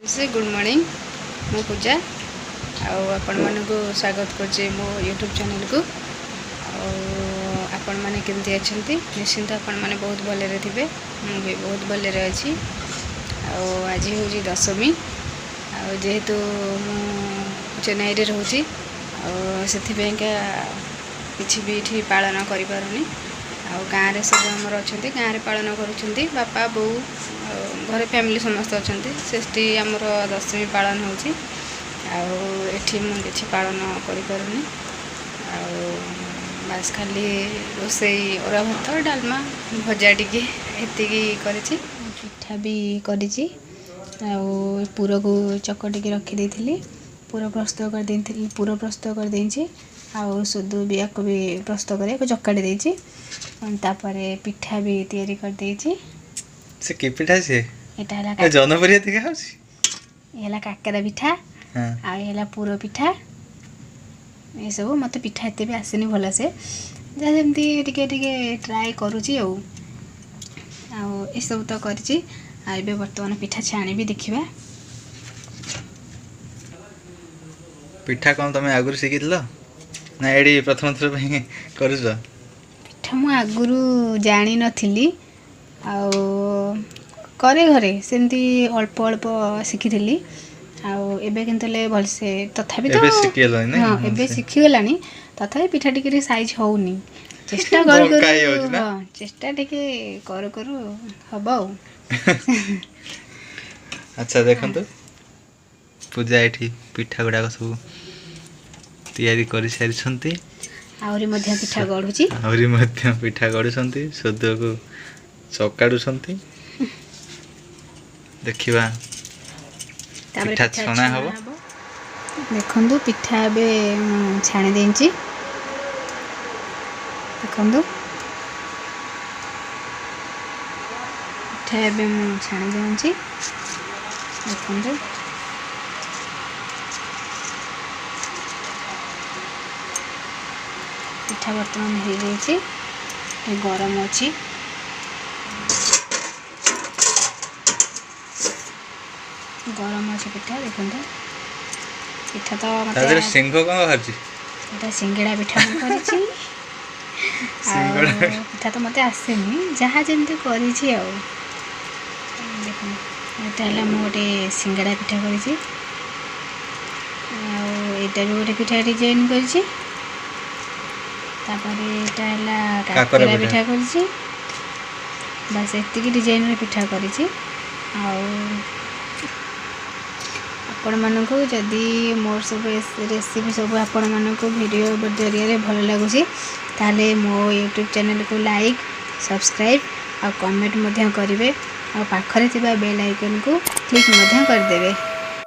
से good morning मु पूजा आपण मानक स्वागत करछे मो यूट्यूब चैनल को। आपण माने केमती अछंती निश्चिंत आपण माने बहुत भले रे थिबे मु भी बहुत भले रे अछि। आज होजी दशमी जेहेतु मु चेन्नई रे रहूची सेथि बेंका किछि भी इठी पालन करि पारुनी। गाँव रे सब आमर अच्छा गाँव रे पालन करुँच बापा बो घरे फैमिली समस्त अच्छा से आमर दशमी पालन होची एठी मु किछि पालन करि पारुनी। बास खाली रोसई अरा भात डालमा भजा टिके एतिकी करिछि पिठा भी करिछि पूर को चकटिकी रखी देइथिली पूरा प्रस्तुत कर देइथिली पूरा प्रस्तुत कर देइछि सुदू भी आपको भी प्रस्तुत करे चकाटी देइछि तापरे पिठा भी तैयारी कर देइछि। से के पिठा से एटा हला जनप्रिय दिखा होछि एला काकरा पिठा आ एला पूरा पिठा ये सब मत पिठा एते भी आसेनी भला से जा जेमती टिके टिके ट्राई करूची ए सब तो करची आबे वर्तमान पिठा छाणी भी देखिबा। पिठा कोन तमे आगुर सिखितलो ना एडी प्रथम थर पे करूछ पिठा मु आगुरु जानि नथिली करे घरे सेमती अल्प अल्प शिखिथिली एबे किंतले भलसे तथापि तो हां एबे शिखि गलानी तथापि पिठा टिके साइज होउनी चेष्टा कर चेष्टा टिके करू हबो। अच्छा देखंतु पूजा एठी पिठा गुडा सब तैयारी करि सारिसंती आउरी मध्य पिठा गढुची आउरी मध्य पिठा गढुसंती सद्य को चकाडुसंती देखिबा पिठा छणा हबो। देखंतु पिठा बे छाणी देंची देखंतु पिठा बे छाणी देंची देखंतु पिठा वर्तमान हो जाइए गरम अच्छी गरम अच्छे पिठा देखो पिठा तो मतलब सिंह कौन बाहर सिंगड़ा पिठा पिठा तो मत आसेनी जहाँ जमी कर देखो गोटे सिंगड़ा पिठा कर गोटे पिठा डिजाइन कर काकरा पिठा कर बस एतिकी डिजाइन पिठा कर आपण मानक जदि मोर सब रेसिपी सब आपण मानक वीडियो जरिया भल लगुच ताले मो यूट्यूब चैनल को लाइक सब्सक्राइब और कमेंट करेंगे और पाखरे बेल आइकन को क्लिक करदेवे।